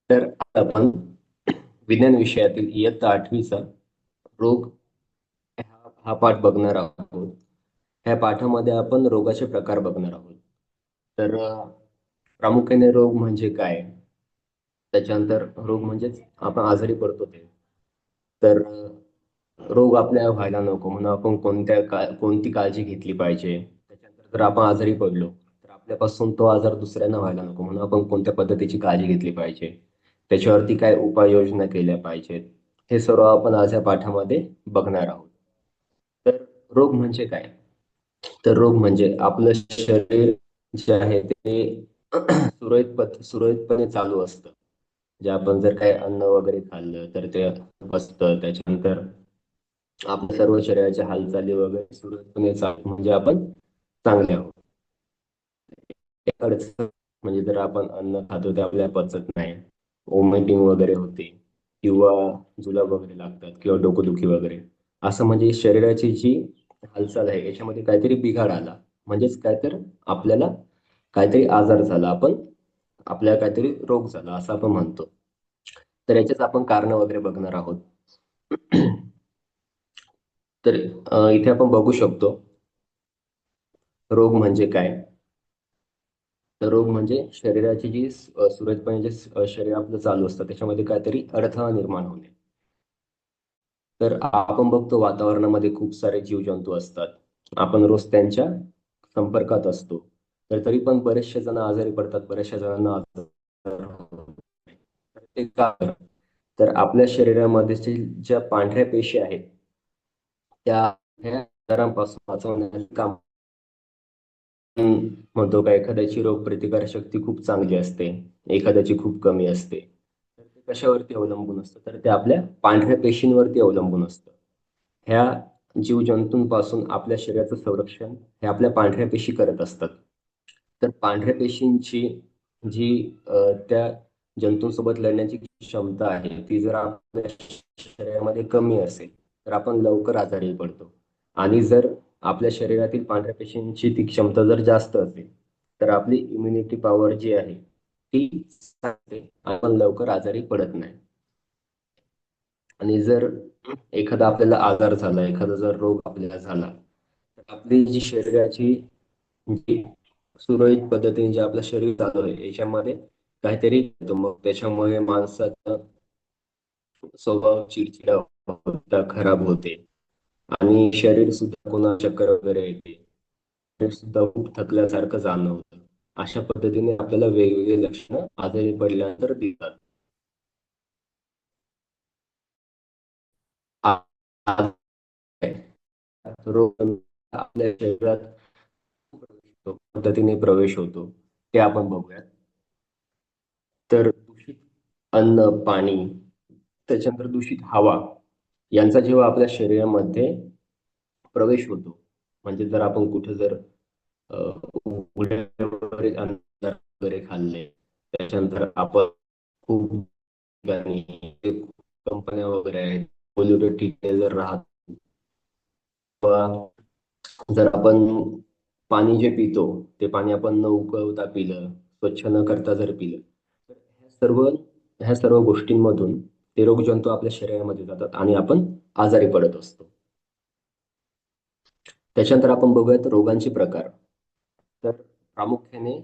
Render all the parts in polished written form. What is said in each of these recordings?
तर आता आपण विज्ञान विषयातील इयत्ता 8वीचा रोग हा पाठ बघणार आहोत. ह्या पाठामध्ये आपण रोगाचे प्रकार बघणार आहोत. तर प्रामुख्याने रोग म्हणजे काय? त्याच्यानंतर रोग म्हणजेच आपण आजारी पडतो ते. तर रोग आपल्याला व्हायला नको म्हणून आपण कोणती काळजी घेतली पाहिजे. त्याच्यानंतर जर आपण आजारी पडलो तर आपल्यापासून तो आजार दुसऱ्यांना व्हायला नको म्हणून आपण कोणत्या पद्धतीची काळजी घेतली पाहिजे. त्याच्यावरती काय उपाययोजना केल्या पाहिजेत. हे सर्व आपण आज या पाठामध्ये बघणार आहोत. तर रोग म्हणजे काय? तर रोग म्हणजे आपलं शरीर जे आहे ते सुरळीतपणे चालू असतं. जे आपण जर काही अन्न वगैरे खाल्लं तर ते बसतं. त्याच्यानंतर आपल्या सर्व शरीराच्या हालचाली वगैरे सुरळीतपणे चालू म्हणजे आपण चांगले आहोत. एक अडचण म्हणजे जर आपण अन्न खातो ते आपल्याला पचत नाही, वॉमिटिंग वगैरे होते किंवा जुलाब वगैरे लागतात किंवा डोकंदुखी वगैरे, असं म्हणजे शरीराची जी हालचाल आहे याच्यामध्ये काहीतरी बिघाड आला म्हणजेच काय तर आपल्याला काहीतरी आजार झाला, आपल्याला काहीतरी रोग झाला असं आपण म्हणतो. तर याच्याच आपण कारण वगैरे बघणार आहोत. तर इथे आपण बघू शकतो रोग म्हणजे काय. तर रोग म्हणजे शरीराची जी सुरळीतपणे जे शरीर आपलं चालू असतं त्याच्यामध्ये काहीतरी अडथळा निर्माण होणे. तर आपण बघतो वातावरणामध्ये खूप सारे जीवजंतू असतात. आपण रोज त्यांच्या संपर्कात असतो. तर तरी पण बरेचसे जण आजारी पडतात, बऱ्याचशा जणांना आजार होतो. तर ते का बरं? तर आपल्या शरीरामध्ये ज्या पांढऱ्या पेशी आहेत त्या ह्या आजारांपासून वाचवण्याचे काम म्हणतो का एखाद्याची रोगप्रतिकारक शक्ती खूप चांगली असते, एखाद्याची खूप कमी असते. तर ते कशावरती अवलंबून असतं? तर ते आपल्या पांढऱ्या पेशींवरती अवलंबून असतं. ह्या जीवजंतूंपासून आपल्या शरीराचं संरक्षण हे आपल्या पांढऱ्या पेशी करत असतात. तर पांढऱ्या पेशींची जी त्या जंतूंसोबत लढण्याची क्षमता आहे ती जर आपल्या शरीरामध्ये कमी असेल तर आपण लवकर आजारी पडतो. आणि जर आपल्या शरीरातील पांढऱ्या पेशींची ती क्षमता जर जास्त असेल तर आपली इम्युनिटी पॉवर जी आहे ती चांगली, आपण लवकर आजारी पडत नाही. आणि जर एखादा आपल्याला आजार झाला, एखादा जर रोग आपल्याला झाला तर आपली जी शरीराची जी सुरळीत पद्धतीने जे आपलं शरीर चालू आहे याच्यामध्ये काहीतरी होतं. मग त्याच्यामुळे माणसाचा स्वभाव चिडचिडा होता, खराब होते आणि शरीर सुद्धा कोणा चक्कर वगैरे येते, शरीर सुद्धा खूप थकल्यासारखं जाणवतं. अशा पद्धतीने आपल्याला वेगवेगळे लक्षणं आजारी पडल्यानंतर दिसतात. आ- आ- रोग आपल्या शरीरात पद्धतीने प्रवेश होतो ते आपण बघूयात. तर दूषित अन्न, पाणी, त्याच्यानंतर दूषित हवा यांचा जेव्हा आपल्या शरीरामध्ये प्रवेश होतो म्हणजे जर आपण कुठे जर अ, उघड्या वगैरे अन्न वगैरे खाल्ले, त्याच्यानंतर आपण खूप कंपन्या वगैरे आहेत पोल्युटेड ठिकाणी जर राहत किंवा जर आपण पाणी जे पितो ते पाणी आपण न उकळवता पिलं, स्वच्छ न करता जर पिलं तर ह्या सर्व गोष्टींमधून ते रोगजंतू आपल्या शरीरामध्ये जातात आणि आपण आजारी पडत असतो. त्याच्यानंतर आपण बघूयात रोगांचे प्रकार. तर प्रामुख्याने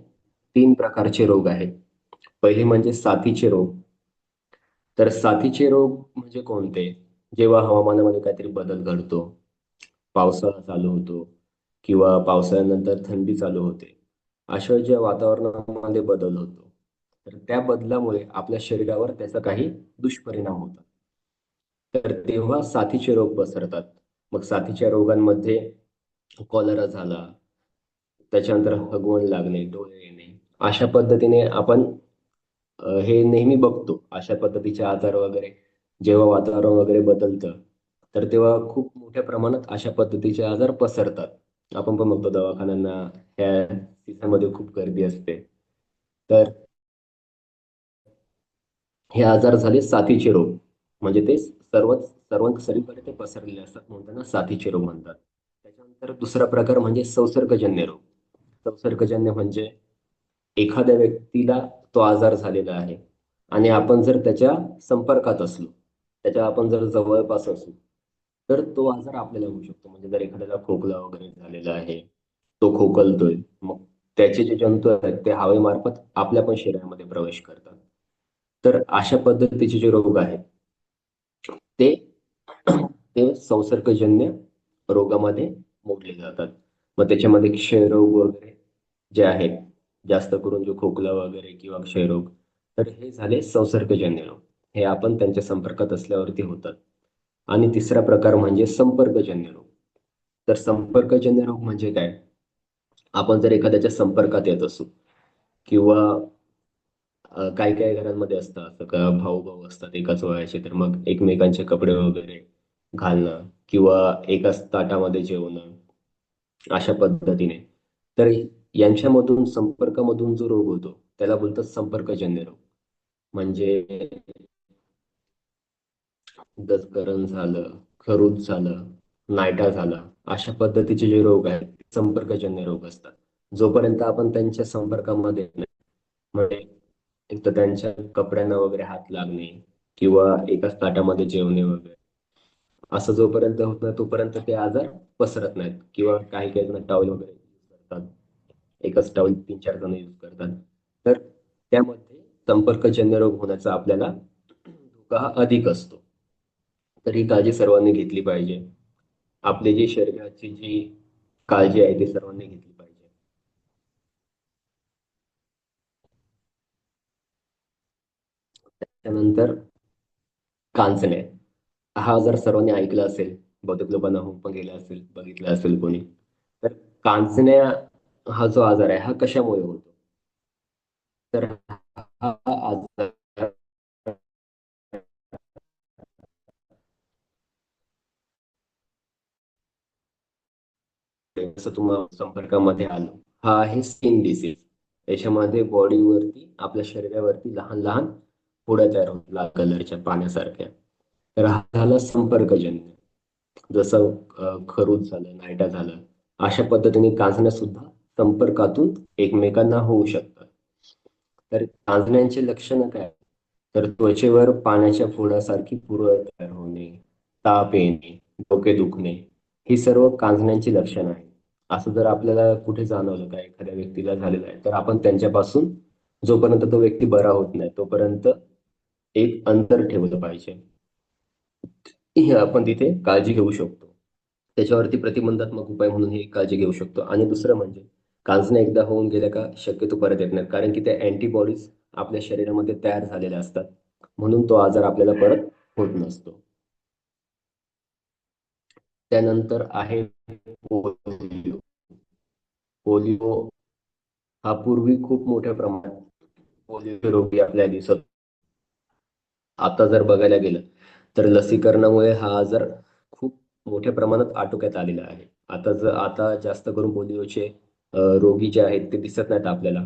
3 प्रकारचे रोग आहेत. पहिले म्हणजे साथीचे रोग. तर साथीचे रोग म्हणजे कोणते? जेव्हा हवामानामध्ये काहीतरी बदल घडतो, पावसाळा चालू होतो किंवा पावसाळ्यानंतर थंडी चालू होते. अशा ज्या वातावरणामध्ये बदल होतो, तर त्या बदलामुळे आपल्या शरीरावर त्याचा काही दुष्परिणाम होतात. तर तेव्हा साथीचे रोग पसरतात. मग साथीच्या रोगांमध्ये कॉलरा झाला, त्याच्यानंतर हगवण लागणे, डोळे येणे, अशा पद्धतीने आपण हे नेहमी बघतो. अशा पद्धतीचे आजार वगैरे जेव्हा वातावरण वगैरे बदलतं, तर तेव्हा खूप मोठ्या प्रमाणात अशा पद्धतीचे आजार पसरतात. आपण पण बघतो दवाखान्यांना ह्या सीझनमध्ये खूप गर्दी असते. तर हे आजार झाले साथीचे रोग. म्हणजे ते सगळीकडे ते पसरलेले असतात म्हणून त्यांना साथीचे रोग म्हणतात. त्याच्यानंतर दुसरा प्रकार म्हणजे संसर्गजन्य रोग. संसर्गजन्य म्हणजे एखाद्या व्यक्तीला तो आजार झालेला आहे आणि आपण जर त्याच्या संपर्कात असलो, त्याच्या आपण जर जवळपास असू, तर तो आजार आपल्याला होऊ शकतो. म्हणजे जर एखाद्याला खोकला वगैरे झालेला आहे, तो खोकलतोय, मग त्याचे जे जंतू आहेत ते हवेमार्फत आपल्या पण शरीरामध्ये प्रवेश करतात. तर अशा पद्धतीचे जे रोग आहेत ते ते संसर्गजन्य रोगामध्ये मोडले जातात. मग त्याच्यामध्ये क्षयरोग वगैरे जे आहेत, जास्त करून जो खोकला वगैरे किंवा क्षयरोग, तर हे झाले संसर्गजन्य रोग. हे आपण त्यांच्या संपर्कात असल्यावरती होतात. आणि तिसरा प्रकार म्हणजे संपर्कजन्य रोग. तर संपर्कजन्य रोग म्हणजे काय? आपण जर एखाद्याच्या संपर्कात येत असू किंवा काही काही घरांमध्ये असतं असं का भाऊ भाऊ असतात एकाच वयाचे, तर मग एकमेकांचे कपडे वगैरे घालणं किंवा एकाच ताटामध्ये जेवणं अशा पद्धतीने. तर यांच्यामधून संपर्कामधून जो रोग होतो त्याला बोलतात संपर्कजन्य रोग. म्हणजे दजकरण झालं, खरूज झालं, नायटा झाला, अशा पद्धतीचे जे रोग आहेत ते संपर्कजन्य रोग असतात. जोपर्यंत आपण त्यांच्या संपर्कामध्ये येत नाही, म्हणजे एक तर त्यांच्या कपड्यांना वगैरे हात लागणे किंवा एकाच ताटामध्ये जेवणे वगैरे, असं जोपर्यंत होत नाही तोपर्यंत ते आजार पसरत नाहीत. किंवा काही काही जण टॉवेल वगैरे यूज करतात, एकच टॉवेल 3-4 जण यूज करतात, तर त्यामध्ये संपर्कजन्य रोग होण्याचा आपल्याला धोका हा अधिक असतो. तर ही काळजी सर्वांनी घेतली पाहिजे. आपली जी शरीराची जी काळजी आहे ती सर्वांनी घेतली पाहिजे. त्यानंतर कांचण्या, हा आजार सर्वांनी ऐकला असेल, बहुतेक लोकांना होऊन पण गेला असेल, बघितला असेल कोणी. तर कांचण्या हा जो आजार आहे हा कशामुळे होतो? तर हा आजार जसं तुम्हाला संपर्कामध्ये आलो, हा आहे स्किन डिसीज. याच्यामध्ये बॉडीवरती, आपल्या शरीरावरती लहान लहान पुड्या तयार होतात लाल कलरच्या पाण्यासारख्या. तर हा झाला संपर्कजन्य. जसं खरूज झालं, नायटा झालं, अशा पद्धतीने कांचण्या सुद्धा संपर्कातून एकमेकांना होऊ शकतात. तर कांजण्यांची लक्षणं काय? तर त्वचेवर पाण्याच्या फोडासारखी पुरळ तयार होणे, ताप येणे, डोके दुखणे, ही सर्व कांजण्यांची लक्षणं आहेत. असं जर आपल्याला कुठे जाणवलं का एखाद्या व्यक्तीला झालेलं आहे, तर आपण त्यांच्यापासून जोपर्यंत तो व्यक्ती बरा होत नाही तोपर्यंत एक अंतर ठेवलं पाहिजे. ही आपण तिथे काळजी घेऊ शकतो. त्याच्यावरती प्रतिबंधात्मक उपाय म्हणून ही काळजी घेऊ शकतो. आणि दुसरं म्हणजे कांजण्या एकदा होऊन गेल्या का शक्यतो परत येत नाहीत. कारण की त्या अँटीबॉडीज आपल्या शरीरामध्ये तयार झालेल्या असतात. म्हणून तो आजार आपल्याला परत होत नसतो. त्यानंतर आहे पोलिओ. पोलिओ हा पूर्वी खूप मोठ्या प्रमाणात पोलिओ रोगी आपल्याला दिसत. आता जर बघायला गेलं तर लसीकरणामुळे हा आजार खूप मोठ्या प्रमाणात आटोक्यात आलेला आहे. आता जास्त करून पोलिओचे रोगी जे आहेत ते दिसत नाहीत आपल्याला.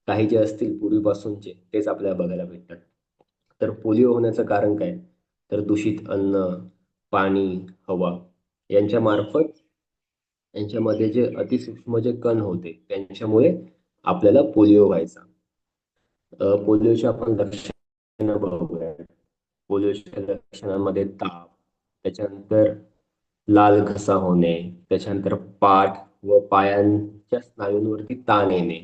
काही जे असतील पूर्वीपासूनचे तेच आपल्याला बघायला भेटतात. तर पोलिओ होण्याचं कारण काय? तर दूषित अन्न, पाणी, हवा यांच्या मार्फत यांच्यामध्ये जे अतिसूक्ष्म जे कण होते त्यांच्यामुळे आपल्याला पोलिओ व्हायचा. पोलिओची आपण लक्षणं बघूया. पोलिओच्या लक्षणांमध्ये ताप, त्याच्यानंतर लाल घसा होणे, त्याच्यानंतर पाठ व पायांच्या स्नायूंवरती ताण येणे.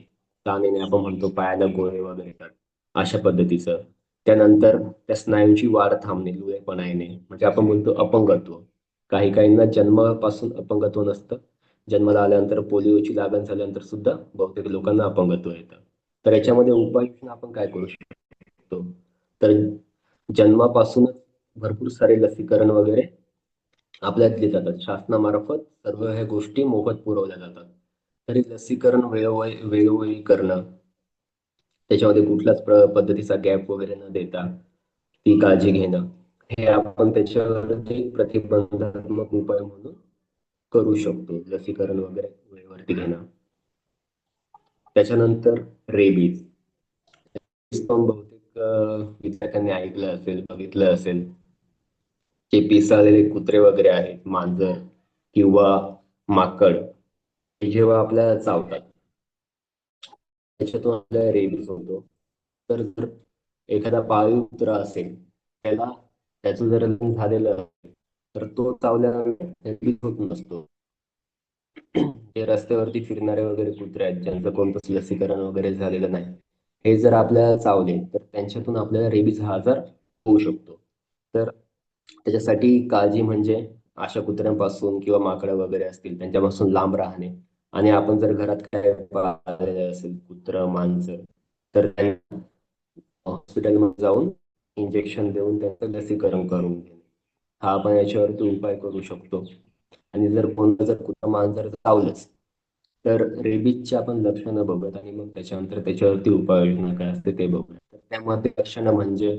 ताण येणे आपण म्हणतो पायाला गोळे वगैरे येतात, अशा पद्धतीचं. त्यानंतर त्या स्नायूंची वाढ थांबणे, लुळेपणा येणे, म्हणजे आपण म्हणतो अपंगत्व. काही काहींना जन्मापासून अपंगत्व नसतं. जन्माला आल्यानंतर पोलिओची लागण झाल्यानंतर सुद्धा बहुतेक लोकांना अपंगत्व येतं. तर याच्यामध्ये उपाययोजना आपण काय करू शकतो? तर जन्मापासूनच भरपूर सारे लसीकरण वगैरे आपल्याला दिले जातात. शासनामार्फत सर्व ह्या गोष्टी मोफत पुरवल्या जातात. तरी लसीकरण वेळोवेळी करणं, त्याच्यामध्ये कुठल्याच पद्धतीचा गॅप वगैरे न देता ती काळजी घेणं, हे आपण त्याच्यावरती प्रतिबंधात्मक उपाय म्हणून करू शकतो. लसीकरण वगैरे वेळेवरती घेणं. त्याच्यानंतर रेबीज. पण बहुतेक विद्यार्थ्यांनी ऐकलं असेल, बघितलं असेल. जे पिसाळलेले कुत्रे वगैरे आहेत, मांजर किंवा माकड, हे जेव्हा आपल्याला चावतात त्याच्यातून आपल्याला रेबीज होतो. तर जर एखादा पाळीव कुत्रा असेल, त्याचं जर लग्न झालेलं असेल, तर तो चावल्याने रेबीज होत नसतो. जे रस्त्यावरती फिरणारे वगैरे कुत्रे आहेत, ज्यांचं कोणतंच लसीकरण वगैरे झालेलं नाही, हे जर आपल्याला चावले तर त्यांच्यातून आपल्याला रेबीज हा आजार होऊ शकतो. तर त्याच्यासाठी काळजी म्हणजे अशा कुत्र्यांपासून किंवा माकडं वगैरे असतील त्यांच्यापासून लांब राहणे. आणि आपण जर घरात काय पाळलेलं असेल, कुत्रं, मांजर, तर त्यांना हॉस्पिटलमध्ये जाऊन इंजेक्शन देऊन त्यांचं लसीकरण करून घेणे, हा आपण याच्यावरती उपाय करू शकतो. आणि जर कोणतं जर कुत्रा मांजर चावलंच, तर रेबीजची आपण लक्षणं बघत आणि मग त्याच्यानंतर त्याच्यावरती उपाययोजना काय असते ते बघूया. तर त्यामध्ये लक्षणं म्हणजे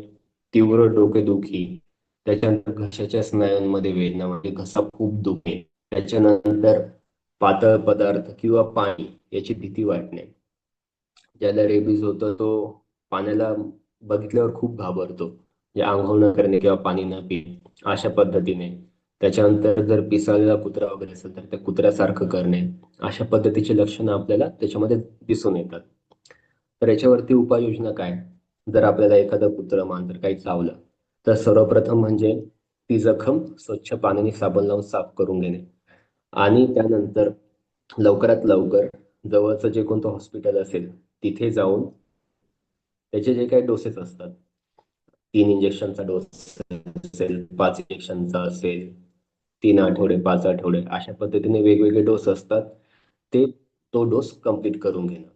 तीव्र डोकेदुखी, त्याच्यानंतर घशाच्या स्नायूंमध्ये वेदना म्हणजे घसा खूप दुखणे, त्याच्यानंतर पातळ पदार्थ किंवा पाणी याची भीती वाटणे. ज्याला रेबीज होतं तो पाण्याला बघितल्यावर खूप घाबरतो, म्हणजे आंघोळ न करणे किंवा पाणी न पिणे अशा पद्धतीने. त्याच्यानंतर जर पिसाळलेला कुत्रा वगैरे असेल तर त्या कुत्र्यासारखं करणे, अशा पद्धतीची लक्षणं आपल्याला त्याच्यामध्ये दिसून येतात. तर याच्यावरती उपाययोजना काय? जर आपल्याला एखादं कुत्रं, मांजर काही चावलं, तर सर्वप्रथम म्हणजे ती जखम स्वच्छ पाण्याने साबण लावून साफ करून घेणे. आणि त्यानंतर लवकरात लवकर जवळचं जे कोणतं हॉस्पिटल असेल तिथे जाऊन त्याचे जे काही डोसेस असतात, 3 इंजेक्शनचा डोस असेल, 5 इंजेक्शनचा असेल, 3 आठवडे, 5 आठवडे, अशा पद्धतीने वेगवेगळे डोस असतात. ते तो डोस कंप्लीट करून घेणं.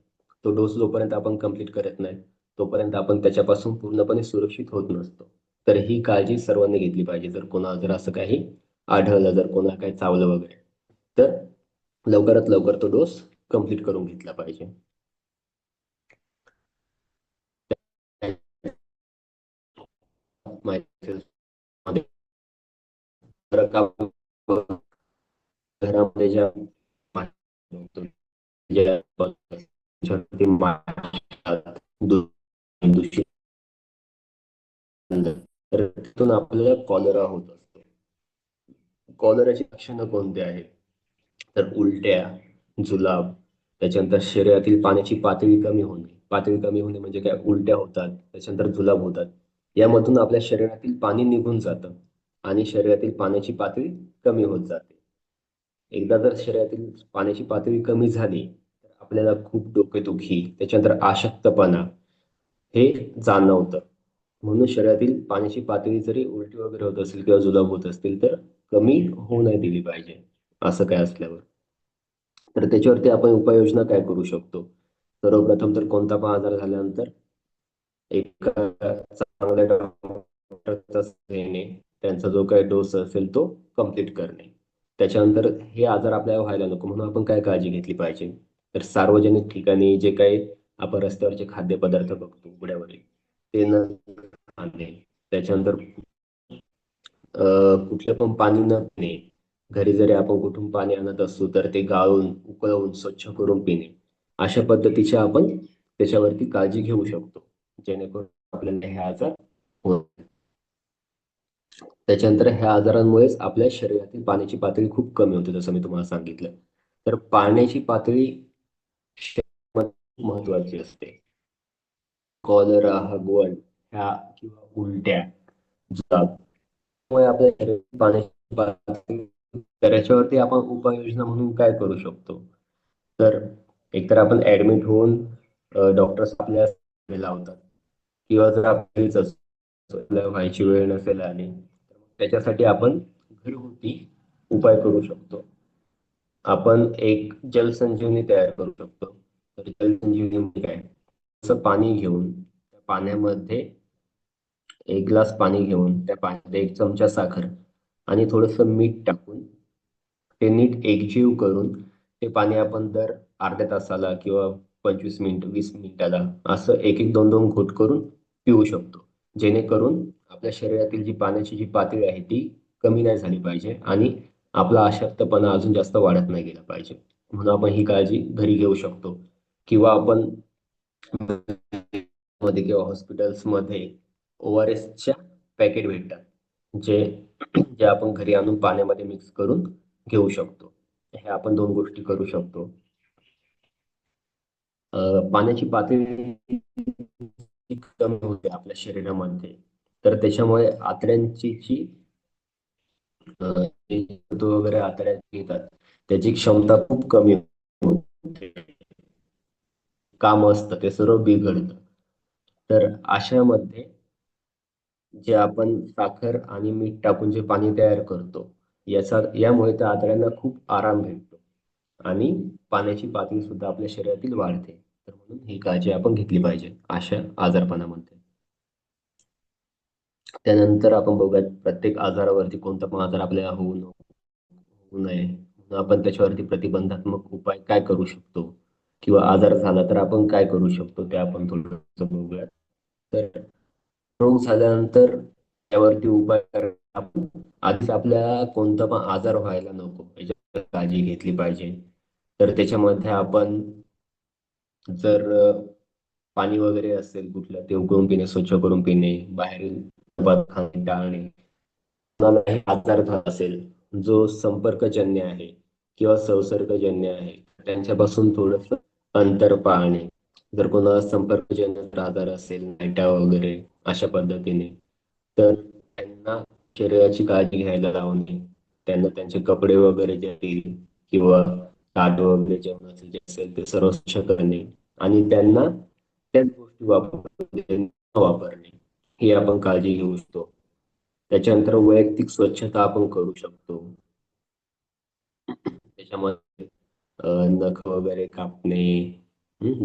तो डोस जोपर्यंत आपण कंप्लीट करत नाही, तोपर्यंत आपण त्याच्यापासून पूर्णपणे सुरक्षित होत नसतो. तर ही काळजी सर्वांनी घेतली पाहिजे. जर कोणाला जर असं काही आढळलं, जर कोणाला काही चावलं वगैरे, तर लवकरात लवकर तो डोस कंप्लीट करून घेतला पाहिजे. माहिती मध्ये घरामध्ये ज्या ज्या दूषित, तर तिथून आपल्याला कॉलरा होत असतो. कॉलराची लक्षणं कोणती आहेत? तर उलट्या, जुलाब, त्याच्यानंतर शरीरातील पाण्याची पातळी कमी होणे. पातळी कमी होणे म्हणजे काय? उलट्या होतात, त्याच्यानंतर जुलाब होतात. यामधून आपल्या शरीरातील पाणी निघून जातं आणि शरीरातील पाण्याची पातळी कमी होत जाते. एकदा जर शरीरातील पाण्याची पातळी कमी झाली, तर आपल्याला खूप डोकेदुखी, त्याच्यानंतर अशक्तपणा हे जाणवतं. म्हणून शरीरातील पाण्याची पातळी जरी उलटी वगैरे होत असेल किंवा जुलाब होत असतील, तर कमी होऊ नाही दिली पाहिजे, असं काय असल्यावर. तर त्याच्यावरती आपण उपाययोजना काय करू शकतो? सर्वप्रथम तर कोणता पण आजार झाल्यानंतर एका चांगल्या डॉक्टरचा येणे, त्यांचा जो काही डोस असेल तो कंप्लीट करणे. त्याच्यानंतर हे आजार आपल्याला व्हायला नको म्हणून आपण काय काळजी घेतली पाहिजे? तर सार्वजनिक ठिकाणी जे काही आपण रस्त्यावरचे खाद्यपदार्थ बघतो उघड्यावरील, ते न खाणे. त्याच्यानंतर कुठलं पण पाणी न पिणे. घरी जरी आपण कुठून पाणी आणत असू तर ते गाळून, उकळवून, स्वच्छ करून पिणे. अशा पद्धतीचे आपण त्याच्यावरती काळजी घेऊ शकतो, जेणेकरून आपल्याला हे आजार होत नाही. त्याच्यानंतर ह्या आजारांमुळेच आपल्या शरीरातील पाण्याची पातळी खूप कमी होते, जसं मी तुम्हाला सांगितलं. तर पाण्याची पातळी शरीरामध्ये महत्वाची असते. कॉलरा, हगवण ह्या किंवा उलट्या, जुलाब, त्यामुळे आपल्या शरीरात पाण्याची पातळी, तर याच्यावरती आपण उपाययोजना म्हणून काय करू शकतो? तर एकतर आपण ऍडमिट होऊन डॉक्टर्स आपल्याला लावतात, किंवा जर आपल्याला व्हायची वेळ नसेल आली, तर मग त्याच्यासाठी आपण घरगुती उपाय करू शकतो. आपण एक जलसंजीवनी तयार करू शकतो. तर जलसंजीवनी म्हणजे काय? असं पाणी घेऊन त्या पाण्यामध्ये 1 ग्लास पाणी घेऊन त्या पाण्यामध्ये 1 चमचा साखर आणि थोडंसं मीठ टाकून ते नीट एकजीव करून ते पाणी आपण दर अर्ध्या तासाला किंवा 25 मिनिट, 20 मिनिटाला असं एक एक दोन दोन घोट करून पिऊ शकतो. जेणेकरून आपल्या शरीरातील जी पाण्याची जी पातळी आहे ती कमी नाही झाली पाहिजे आणि आपला अशक्तपणा अजून जास्त वाढत नाही गेला पाहिजे. म्हणून आपण ही काळजी घरी घेऊ शकतो. किंवा आपण मध्ये किंवा हॉस्पिटल्समध्ये ORSच्या पॅकेट भेटतात, जे जे आपण घरी आणून पाण्यामध्ये मिक्स करून घेऊ शकतो. हे आपण 2 गोष्टी करू शकतो. पाण्याची पातळी कमी होते आपल्या शरीरामध्ये. तर त्याच्यामुळे आतड्यांची जी जे जंतू वगैरे आतड्यात येतात त्याची क्षमता खूप कमी होते. काम असतं ते सर्व बिघडतं. तर अशामध्ये जे आपण साखर आणि मीठ टाकून जे पाणी तयार करतो, यामुळे त्या आतड्यांना खूप आराम भेटतो आणि पाण्याची पातळी सुद्धा आपल्या शरीरातील वाढते. तर म्हणून ही काळजी आपण घेतली पाहिजे अशा आजारपणामध्ये. त्यानंतर आपण बघूयात प्रत्येक आजारावरती कोणता पण आजार आपल्याला होऊ नये म्हणून आपण त्याच्यावरती प्रतिबंधात्मक उपाय काय करू शकतो किंवा आजार झाला तर आपण काय करू शकतो ते आपण थोडं बघूयात. तर रोग झाल्यानंतर त्यावरती उपाय करायला आपण आधीच आपल्याला कोणता पण आजार व्हायला नको याची काळजी घेतली पाहिजे. तर त्याच्यामध्ये आपण जर पाणी वगैरे असेल कुठलं ते उकळून पिणे, स्वच्छ करून पिणे, बाहेरील पदार्थ खाणे टाळणे. कोणालाही आजार झाला असेल जो संपर्कजन्य आहे किंवा संसर्गजन्य आहे त्यांच्यापासून थोडंसं अंतर पाळणे. जर कोणाला संपर्कजन्य आजार असेल नायटा वगैरे अशा पद्धतीने तर त्यांना शरीराची काळजी घ्यायला लावणे. त्यांना त्यांचे कपडे वगैरे जे असतील किंवा ताट वगैरे जेवणाचे जे असेल ते सर्व स्वच्छ करणे आणि त्यांना त्याच गोष्टी वापरणे ही आपण काळजी घेऊ शकतो. त्याच्यानंतर वैयक्तिक स्वच्छता आपण करू शकतो. त्याच्यामध्ये नख वगैरे कापणे,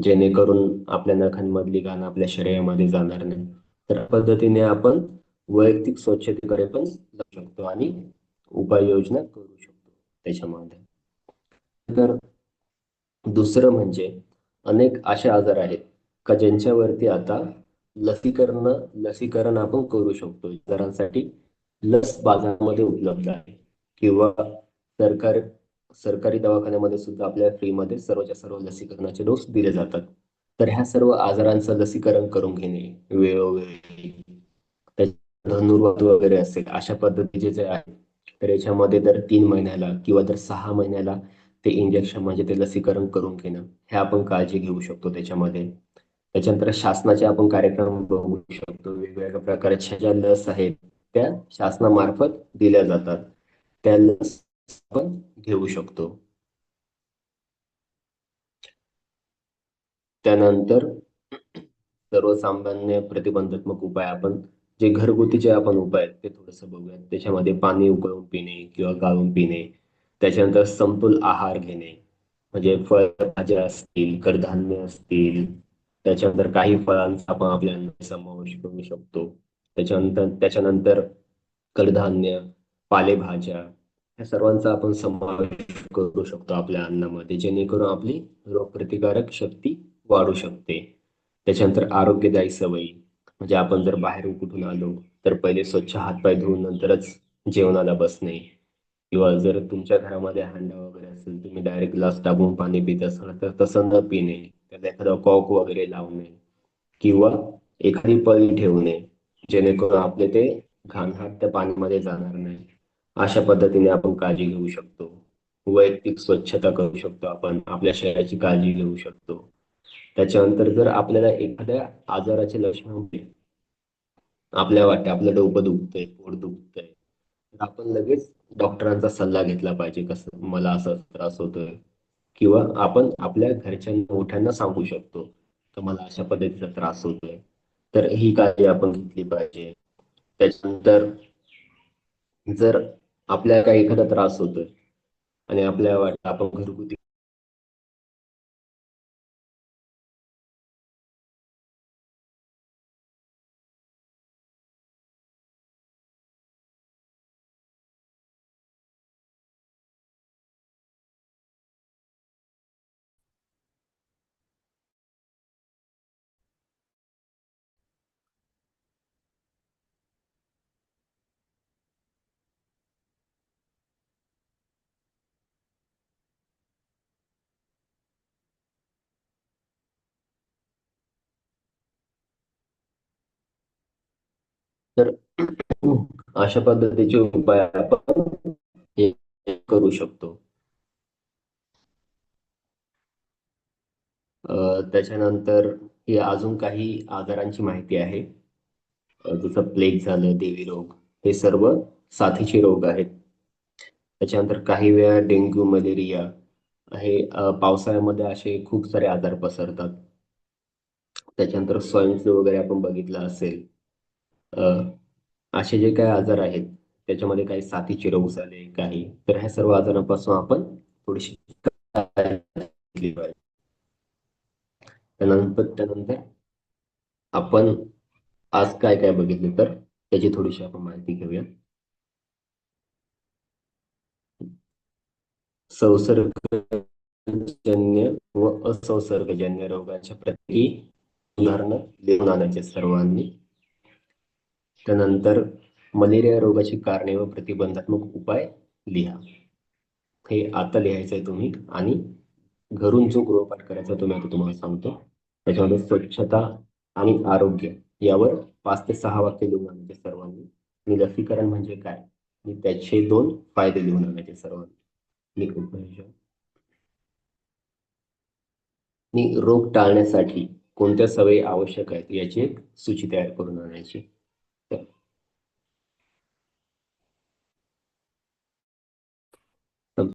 जेणेकरून आपल्या नखांमधली घाण आपल्या शरीरामध्ये जाणार नाही. तर या पद्धतीने आपण वैयक्तिक स्वच्छतेकडे पण जाऊ शकतो आणि उपाययोजना करू शकतो त्याच्यामध्ये. तर दुसरं म्हणजे अनेक असे आजार आहेत का ज्यांच्यावरती आता लसीकरण आपण करू शकतो. आजारांसाठी लस बाजारामध्ये उपलब्ध आहे किंवा सरकार सरकारी दवाखान्यामध्ये सुद्धा आपल्याला फ्रीमध्ये सर्वच्या सर्व लसीकरणाचे डोस दिले जातात. तर ह्या सर्व आजारांचं लसीकरण करून घेणे वेळोवेळी, धनुर्वात वगैरे असेल अशा पद्धतीचे जे आहे तर याच्यामध्ये दर 3 महिन्याला किंवा दर 6 महिन्याला ते इंजेक्शन म्हणजे ते लसीकरण करून घेणं हे आपण काळजी घेऊ शकतो त्याच्यामध्ये. त्याच्यानंतर शासनाचे आपण कार्यक्रम बघू शकतो. वेगवेगळ्या प्रकारच्या ज्या लस आहेत त्या शासनामार्फत दिल्या जातात. त्या लस आपण घेऊ शकतो. त्यानंतर सर्वसामान्य प्रतिबंधात्मक उपाय आपण जे घरगुती जे आपण उपाय आहेत ते थोडंसं बघूयात. त्याच्यामध्ये पाणी उकळून पिणे किंवा गाळून पिणे. त्याच्यानंतर समतोल आहार घेणे. म्हणजे फळभाज्या असतील, कडधान्य असतील, त्याच्यानंतर काही फळांचा आपण आपल्या अन्नात समावेश करू शकतो. त्याच्यानंतर कडधान्य, पालेभाज्या या सर्वांचा आपण समावेश करू शकतो आपल्या अन्नामध्ये जेणेकरून आपली रोगप्रतिकारक शक्ती वाढू शकते. त्याच्यानंतर आरोग्यदायी सवयी म्हणजे आपण जर बाहेरून कुठून आलो तर पहिले स्वच्छ हातपाय धुवून नंतरच जेवणाला बसणे किंवा जर तुमच्या घरामध्ये हांडा वगैरे असेल तुम्ही डायरेक्ट ग्लास टाकून पाणी पित असाल तर तसं न पिणे. त्याला एखादा कॉक वगैरे लावणे किंवा एखादी पळी ठेवणे जेणेकरून आपले ते घाण हात त्या पाण्यामध्ये जाणार नाही. अशा पद्धतीने आपण काळजी घेऊ शकतो. वैयक्तिक स्वच्छता करू शकतो. आपण आपल्या शरीराची काळजी घेऊ शकतो. त्याच्यानंतर जर आपल्याला एखाद्या आजाराचे लक्षण होते, आपल्याला वाटते आपलं डोकं दुखतंय, पोट दुखतंय, तर आपण लगेच डॉक्टरांचा सल्ला घेतला पाहिजे. कसं मला असा त्रास होतोय किंवा आपण आपल्या घरच्या मोठ्यांना सांगू शकतो तर मला अशा पद्धतीचा त्रास होतोय. तर ही काळजी आपण घेतली पाहिजे. त्याच्यानंतर जर आपल्याला काही एखादा त्रास होतोय आणि आपल्याला वाटतं आपण घरगुती तर अशा पद्धतीचे उपाय आपण हे करू शकतो. त्याच्यानंतर ही अजून काही आजारांची माहिती आहे. जसं प्लेग झालं, देवी रोग, हे सर्व साथीचे रोग आहेत. त्याच्यानंतर काही वेळा डेंग्यू, मलेरिया हे पावसाळ्यामध्ये असे खूप सारे आजार पसरतात. त्याच्यानंतर स्वाईन फ्लू वगैरे आपण बघितलं असेल. अ, असे जे काही आजार आहेत त्याच्यामध्ये काही साथीचे रोग झाले काही, तर ह्या सर्व आजारांपासून आपण थोडीशी काळजी घेतली पाहिजे. त्यानंतर आपण आज काय काय बघितले तर त्याची थोडीशी आपण माहिती घेऊया. संसर्गजन्य व असंसर्गजन्य रोगांच्या प्रती उदाहरणं लिहून आणायचे सर्वांनी. त्यानंतर मलेरिया रोगाची कारणे व प्रतिबंधात्मक उपाय लिहा. हे आता लिहायचंय तुम्ही. आणि घरून जो गृहपाठ करायचा तो मी आता तुम्हाला सांगतो. त्याच्यामध्ये स्वच्छता आणि आरोग्य यावर 5 ते 6 वाक्य लिहून आणायचे सर्वांनी. आणि लसीकरण म्हणजे काय आणि त्याचे 2 फायदे लिहून आणायचे सर्वांनी. आणि रोग टाळण्यासाठी कोणत्या सवयी आवश्यक आहेत याची एक सूची तयार करून आणायची.